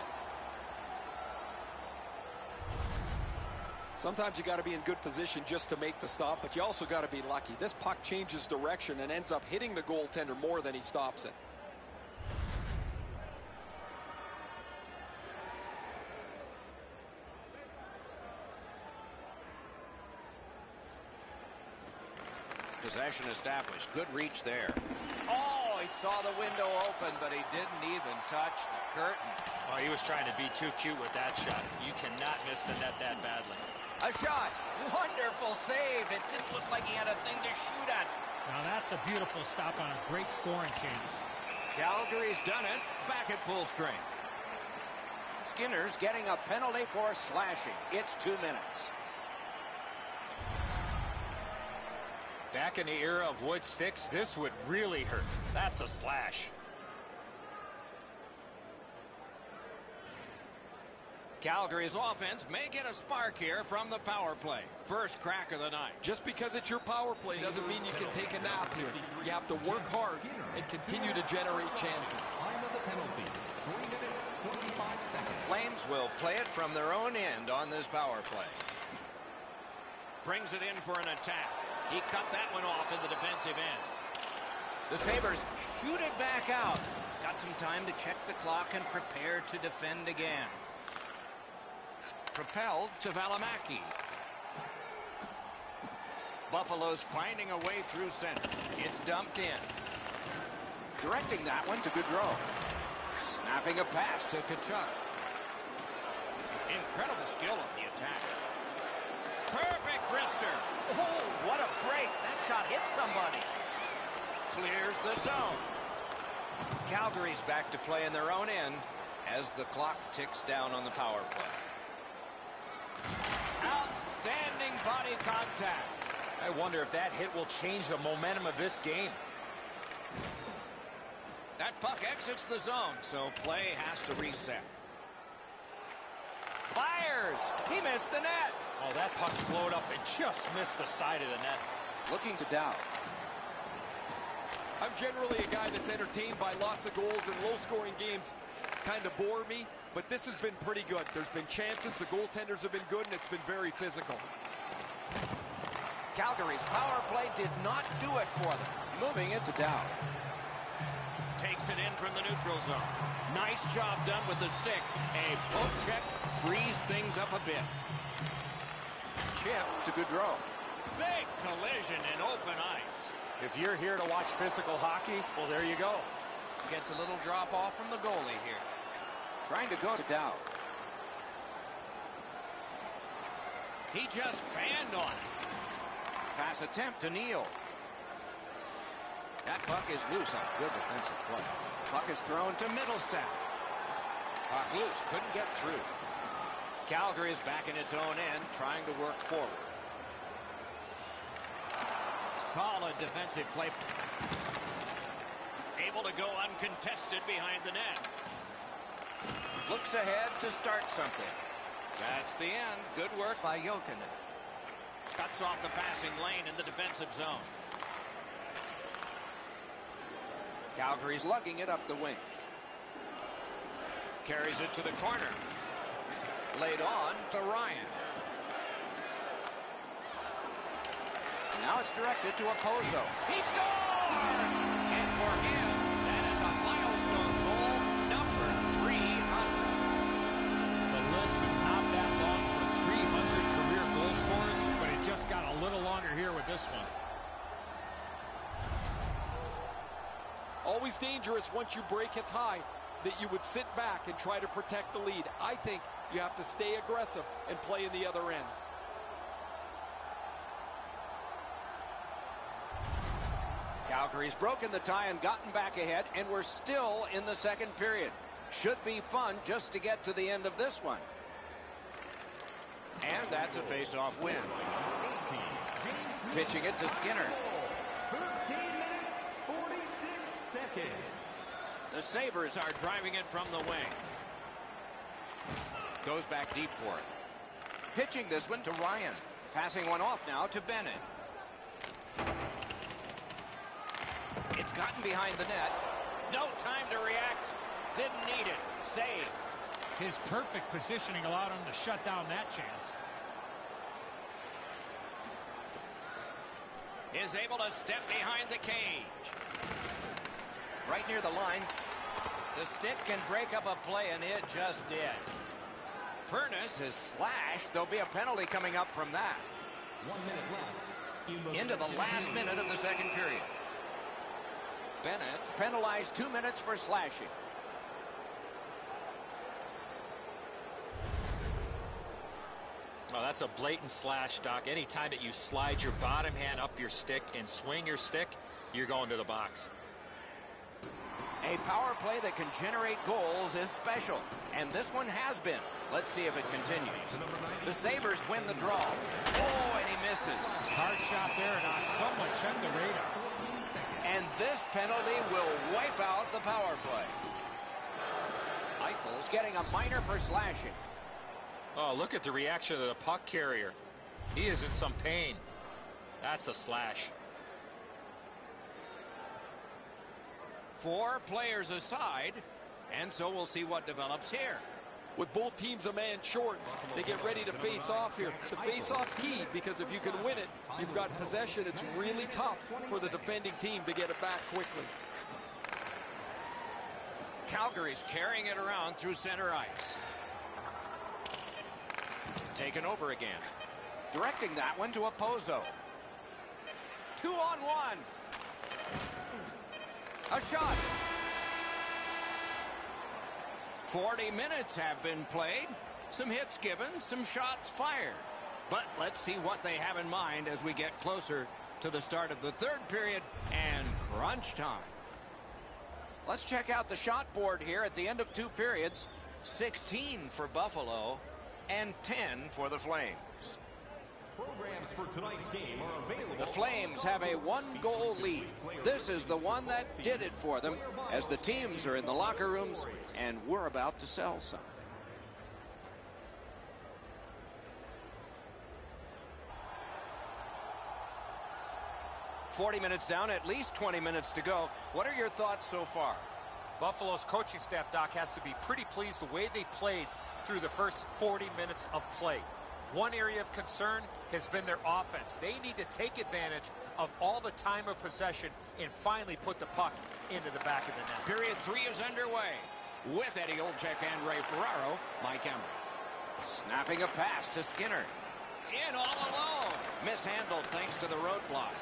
Sometimes you got to be in good position just to make the stop, but you also got to be lucky. This puck changes direction and ends up hitting the goaltender more than he stops it. Possession established. Good reach there. Oh, he saw the window open, but he didn't even touch the curtain. Oh, he was trying to be too cute with that shot. You cannot miss the net that badly. A shot. Wonderful save. It didn't look like he had a thing to shoot at. Now that's a beautiful stop on a great scoring chance. Calgary's done it. Back at full strength. Skinner's getting a penalty for slashing. It's 2 minutes. Back in the era of wood sticks, this would really hurt. That's a slash. Calgary's offense may get a spark here from the power play. First crack of the night. Just because it's your power play doesn't mean you can take a nap here. You have to work hard and continue to generate chances. Time of the penalty. 3 minutes, 25 seconds. Flames will play it from their own end on this power play. Brings it in for an attack. He cut that one off in the defensive end. The Sabres shoot it back out. Got some time to check the clock and prepare to defend again. Propelled to Valimaki. Buffalo's finding a way through center. It's dumped in. Directing that one to Gaudreau. Snapping a pass to Kachuk. Incredible skill on the attack. Perfect wrister. Oh, what a break. That shot hit somebody. Clears the zone. Calgary's back to play in their own end as the clock ticks down on the power play. Outstanding body contact. I wonder if that hit will change the momentum of this game. That puck exits the zone, so play has to reset. Fires! He missed the net! Oh, that puck slowed up and just missed the side of the net. Looking to Dow. I'm generally a guy that's entertained by lots of goals, and low-scoring games kind of bore me, but this has been pretty good. There's been chances, the goaltenders have been good, and it's been very physical. Calgary's power play did not do it for them. Moving it to Dow. Takes it in from the neutral zone. Nice job done with the stick. A poke check frees things up a bit. Chip to Gaudreau. Big collision in open ice. If you're here to watch physical hockey, well, there you go. Gets a little drop off from the goalie here. Trying to go to Dow. He just fanned on it. Pass attempt to Neal. That puck is loose on good defensive play. Puck is thrown to Middlestat. Puck loose, couldn't get through. Calgary is back in its own end, trying to work forward. Solid defensive play. Able to go uncontested behind the net. Looks ahead to start something. That's the end. Good work by Jokinen. Cuts off the passing lane in the defensive zone. Calgary's lugging it up the wing. Carries it to the corner. Laid on to Ryan. Now it's directed to Oposo. He scores! And for him, that is a milestone goal, number 300. The list is not that long for 300 career goal scorers, but it just got a little longer here with this one. Always dangerous once you break it high that you would sit back and try to protect the lead. I think you have to stay aggressive and play in the other end. Calgary's broken the tie and gotten back ahead, and we're still in the second period. Should be fun just to get to the end of this one. And that's a face-off win. Pitching it to Skinner. 13 minutes, 46 seconds. The Sabres are driving it from the wing. Goes back deep for it. Pitching this one to Ryan. Passing one off now to Bennett. It's gotten behind the net. No time to react. Didn't need it. Save. His perfect positioning allowed him to shut down that chance. Is able to step behind the cage. Right near the line. The stick can break up a play, and it just did. Furness is slashed. There'll be a penalty coming up from that. 1 minute left. Into the last minute of the second period. Bennett penalized 2 minutes for slashing. Well, that's a blatant slash, Doc. Anytime that you slide your bottom hand up your stick and swing your stick, you're going to the box. A power play that can generate goals is special, and this one has been. Let's see if it continues. The Sabres win the draw. Oh, and he misses. Hard shot there, Doc. Someone check the radar. And this penalty will wipe out the power play. Eichel's getting a minor for slashing. Oh, look at the reaction of the puck carrier. He is in some pain. That's a slash. 4 players aside, and so we'll see what develops here. With both teams a man short, they get ready to face off here. The face-off's key, because if you can win it, you've got possession. It's really tough for the defending team to get it back quickly. Calgary's carrying it around through center ice. Taken over again. Directing that one to Oposo. 2-on-1. A shot. 40 minutes have been played. Some hits given, some shots fired. But let's see what they have in mind as we get closer to the start of the third period and crunch time. Let's check out the shot board here at the end of 2 periods. 16 for Buffalo and 10 for the Flames. Programs for tonight's game are available. The Flames have a 1-goal lead. This is the one that did it for them as the teams are in the locker rooms and we're about to sell something. $40 minutes down, at least 20 minutes to go. What are your thoughts so far? Buffalo's coaching staff, Doc, has to be pretty pleased the way they played through the first 40 minutes of play. One area of concern has been their offense. They need to take advantage of all the time of possession and finally put the puck into the back of the net. Period 3 is underway. With Eddie Olczyk and Ray Ferraro, Mike Emery. Snapping a pass to Skinner. In all alone. Mishandled thanks to the roadblock.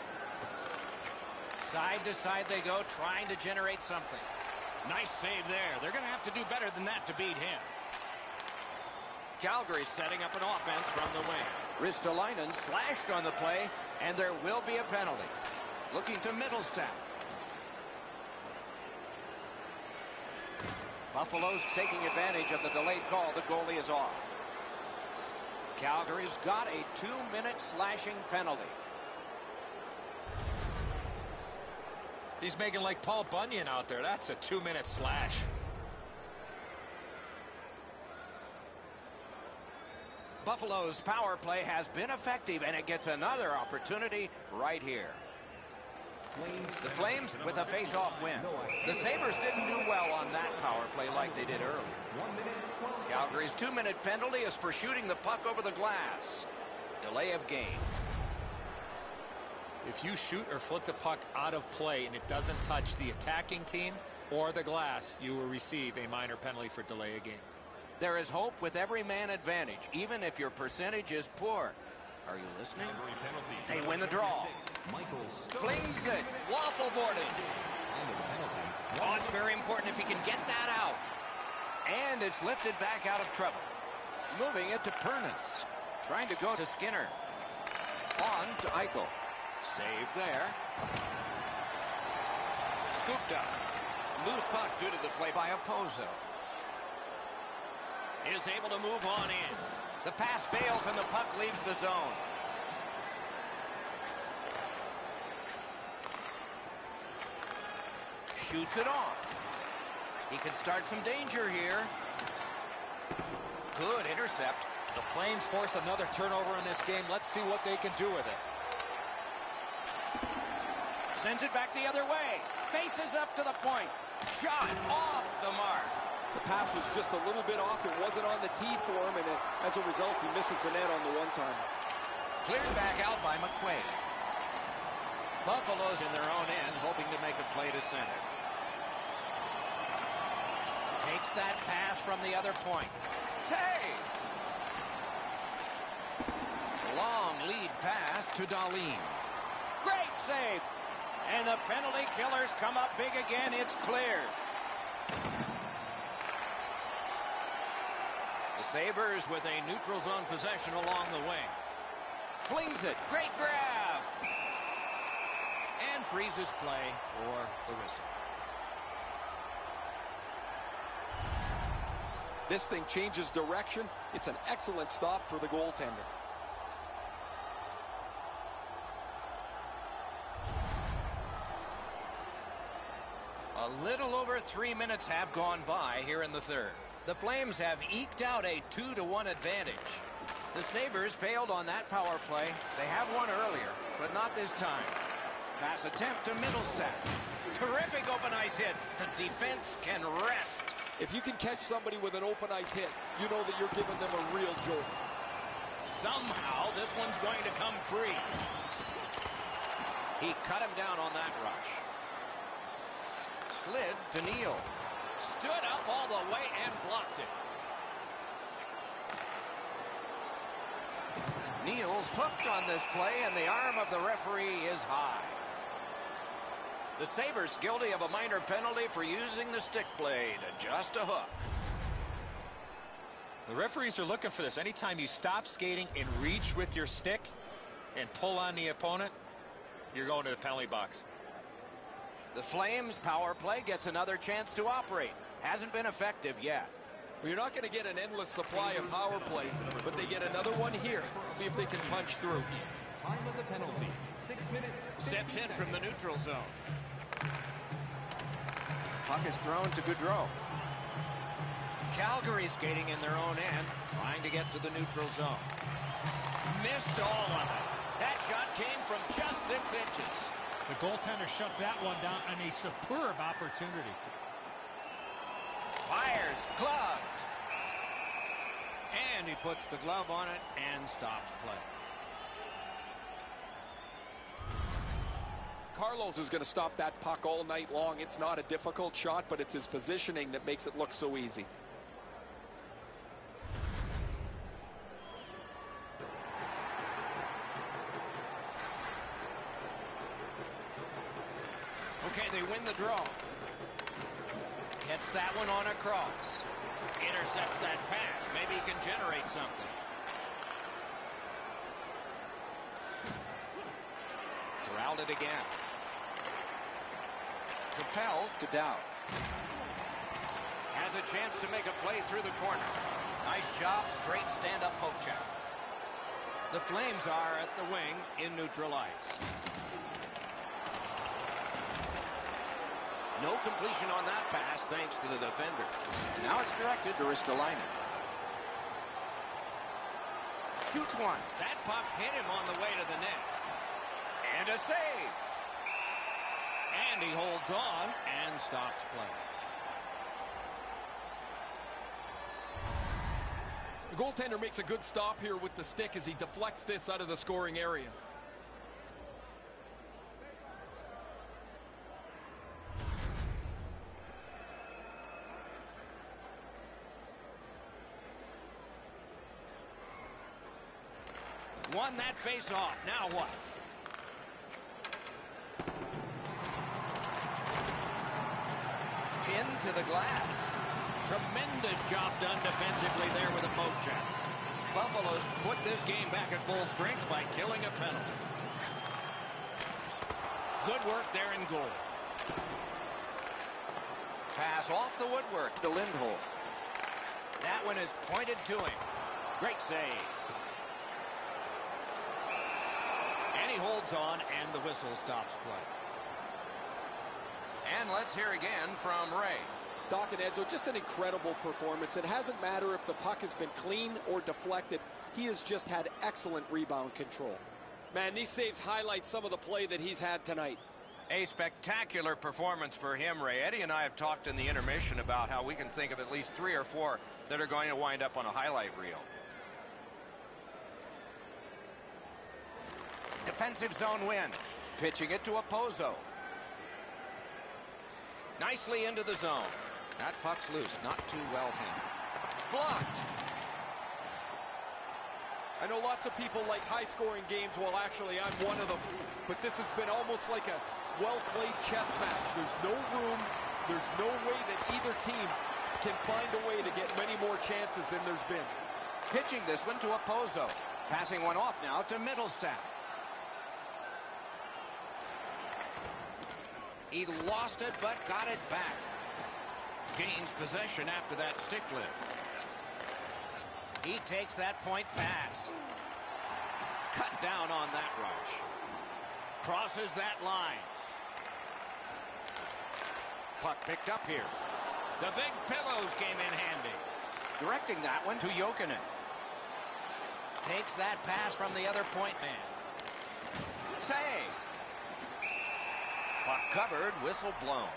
Side to side they go, trying to generate something. Nice save there. They're going to have to do better than that to beat him. Calgary's setting up an offense from the wing. Ristolainen slashed on the play, and there will be a penalty. Looking to Mittelstadt. Buffalo's taking advantage of the delayed call. The goalie is off. Calgary's got a 2-minute slashing penalty. He's making like Paul Bunyan out there. That's a 2-minute slash. Buffalo's power play has been effective, and it gets another opportunity right here. The Flames with a face-off win. The Sabres didn't do well on that power play like they did earlier. Calgary's 2-minute penalty is for shooting the puck over the glass. Delay of game. If you shoot or flip the puck out of play and it doesn't touch the attacking team or the glass, you will receive a minor penalty for delay of game. There is hope with every man advantage, even if your percentage is poor. Are you listening? They win the draw. Flings it. Waffle boarded. Oh, it's very important if he can get that out. And it's lifted back out of trouble. Moving it to Pernis. Trying to go to Skinner. On to Eichel. Save there. Scooped up. Loose puck due to the play by Opposo. Is able to move on in. The pass fails and the puck leaves the zone. Shoots it on. He can start some danger here. Good intercept. The Flames force another turnover in this game. Let's see what they can do with it. Sends it back the other way. Faces up to the point. Shot off the mark. The pass was just a little bit off. It wasn't on the tee for him, and as a result, he misses the net on the one-time. Cleared back out by McQuaid. Buffalo's in their own end, hoping to make a play to center. Takes that pass from the other point. Save! Long lead pass to Dahlin. Great save! And the penalty killers come up big again. It's cleared. The Sabres with a neutral zone possession along the wing. Flings it. Great grab. And freezes play for the whistle. This thing changes direction. It's an excellent stop for the goaltender. A little over 3 minutes have gone by here in the third. The Flames have eked out a 2-1 advantage. The Sabres failed on that power play. They have won earlier, but not this time. Pass attempt to Mittelstadt. Terrific open ice hit. The defense can rest. If you can catch somebody with an open ice hit, you know that you're giving them a real jolt. Somehow this one's going to come free. He cut him down on that rush. Slid to Neal. Stood up all the way and blocked it. Neal's hooked on this play, and the arm of the referee is high. The Sabres guilty of a minor penalty for using the stick blade. Just a hook. The referees are looking for this. Anytime you stop skating and reach with your stick and pull on the opponent, you're going to the penalty box. The Flames power play gets another chance to operate. Hasn't been effective yet. Well, you're not going to get an endless supply of power plays, but they get another one here. See if they can punch through. Time of the penalty, 6 minutes. Steps in from the neutral zone. Puck is thrown to Gaudreau. Calgary skating in their own end, trying to get to the neutral zone. Missed all of it. That shot came from just 6 inches. The goaltender shuts that one down on a superb opportunity. Fires, gloved. And he puts the glove on it and stops play. Carlos is going to stop that puck all night long. It's not a difficult shot, but it's his positioning that makes it look so easy. Okay, they win the draw. Gets that one on a cross. Intercepts that pass. Maybe he can generate something. Corralled it again. Propelled to Dowd. Has a chance to make a play through the corner. Nice job, straight stand-up poke check. The Flames are at the wing in neutral ice. No completion on that pass thanks to the defender. And now it's directed to Ristolainen. Shoots one. That puck hit him on the way to the net. And a save. And he holds on and stops play. The goaltender makes a good stop here with the stick as he deflects this out of the scoring area. Won that face-off. Now what? Pinned to the glass. Tremendous job done defensively there with a poke check. Buffalo's put this game back at full strength by killing a penalty. Good work there in goal. Pass off the woodwork to Lindholm. That one is pointed to him. Great save. He holds on, and the whistle stops play. And let's hear again from Ray. Doc and Edzo, just an incredible performance. It hasn't mattered if the puck has been clean or deflected. He has just had excellent rebound control. Man, these saves highlight some of the play that he's had tonight. A spectacular performance for him, Ray. Eddie and I have talked in the intermission about how we can think of at least 3 or 4 that are going to wind up on a highlight reel. Defensive zone win. Pitching it to Opposo. Nicely into the zone. That puck's loose. Not too well handled. Blocked. I know lots of people like high-scoring games. Well, actually, I'm one of them. But this has been almost like a well-played chess match. There's no room. There's no way that either team can find a way to get many more chances than there's been. Pitching this one to Opposo. Passing one off now to Mittelstadt. He lost it, but got it back. Gains possession after that stick lift. He takes that point pass. Cut down on that rush. Crosses that line. Puck picked up here. The big pillows came in handy. Directing that one to Jokinen. Takes that pass from the other point man. Save. Puck covered, whistle blown.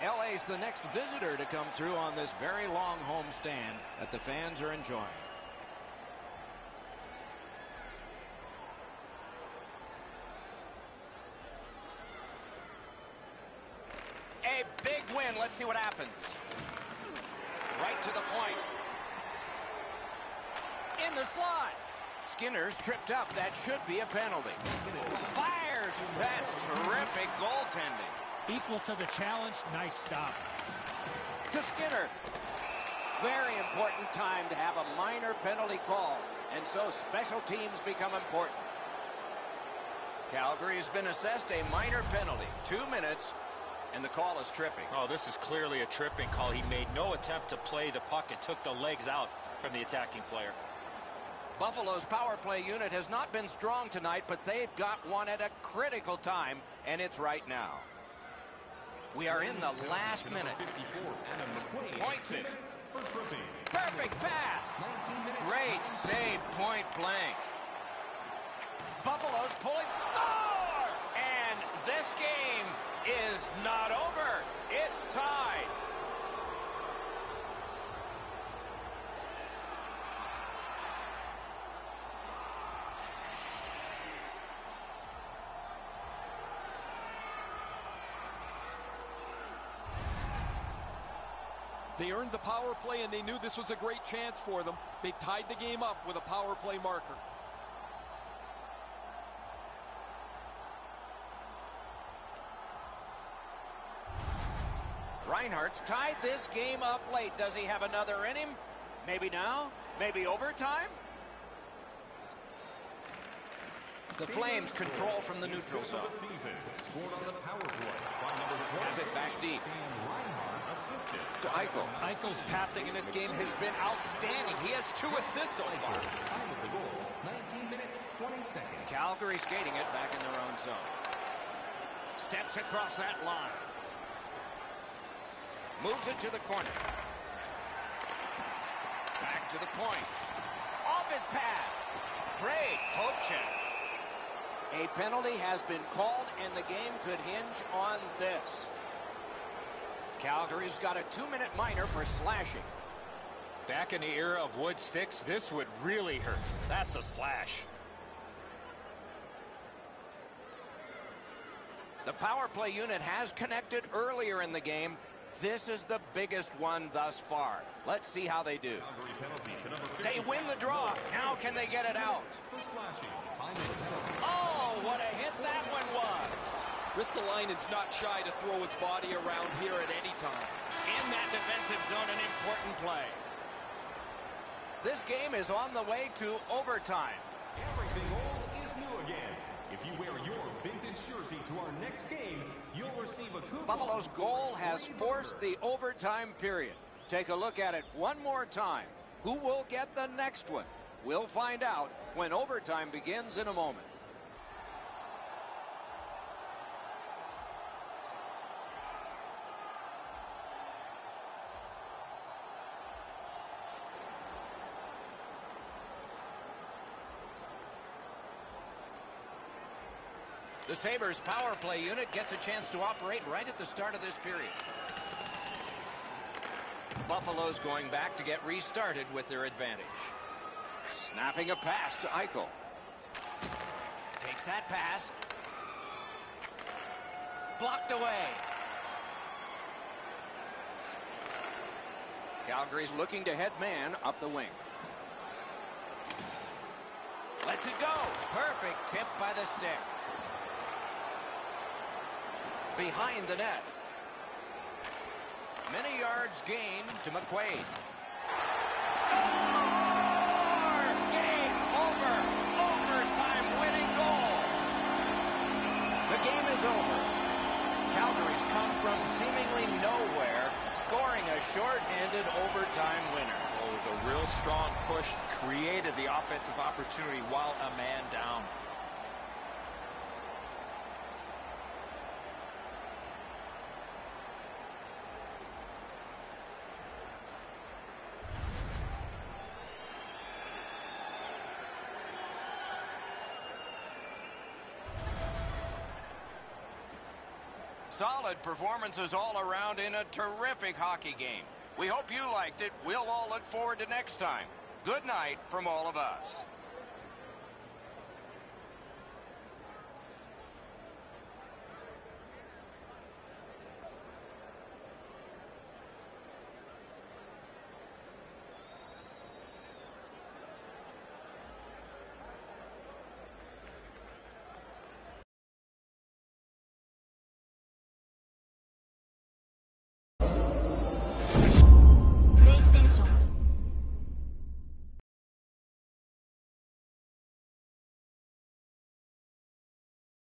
LA's the next visitor to come through on this very long homestand that the fans are enjoying. A big win. Let's see what happens. Right to the point. In the slot. Skinner's tripped up. That should be a penalty. Fires. That's terrific goaltending. Equal to the challenge. Nice stop. To Skinner. Very important time to have a minor penalty call. And so special teams become important. Calgary's been assessed a minor penalty. 2 minutes. And the call is tripping. Oh, this is clearly a tripping call. He made no attempt to play the puck and took the legs out from the attacking player. Buffalo's power play unit has not been strong tonight, but they've got one at a critical time, and it's right now. We are in the last minute. Points it. Perfect pass. Great save, point blank. Buffalo's pulling. Score! And this game is not over. It's tied. They earned the power play, and they knew this was a great chance for them. They tied the game up with a power play marker. Reinhardt's tied this game up late. Does he have another in him? Maybe now? Maybe overtime? The Flames control from the neutral zone. Has it back deep. To Eichel. Eichel's passing in this game has been outstanding. He has 2 assists so far. 19 minutes, 20 seconds. Calgary skating it back in their own zone. Steps across that line. Moves it to the corner. Back to the point. Off his pad. Great poke check. A penalty has been called, and the game could hinge on this. Calgary's got a 2-minute minor for slashing. Back in the era of wood sticks, this would really hurt. That's a slash. The power play unit has connected earlier in the game. This is the biggest one thus far. Let's see how they do. They win the draw. Now can they get it out? Oh, what a hit that one was. Ristolainen's not shy to throw his body around here at any time. In that defensive zone, an important play. This game is on the way to overtime. Everything old is new again. If you wear your vintage jersey to our next game, you'll receive a coupon. Buffalo's goal has forced the overtime period. Take a look at it one more time. Who will get the next one? We'll find out when overtime begins in a moment. The Sabres power play unit gets a chance to operate right at the start of this period. Buffalo's going back to get restarted with their advantage. Snapping a pass to Eichel. Takes that pass. Blocked away. Calgary's looking to head man up the wing. Lets it go. Perfect tip by the stick. Behind the net. Many yards gained to McQuaid. Score! Game over. Overtime winning goal. The game is over. Calgary's come from seemingly nowhere, scoring a short-handed overtime winner. Oh, the real strong push created the offensive opportunity while a man down. Solid performances all around in a terrific hockey game. We hope you liked it. We'll all look forward to next time. Good night from all of us.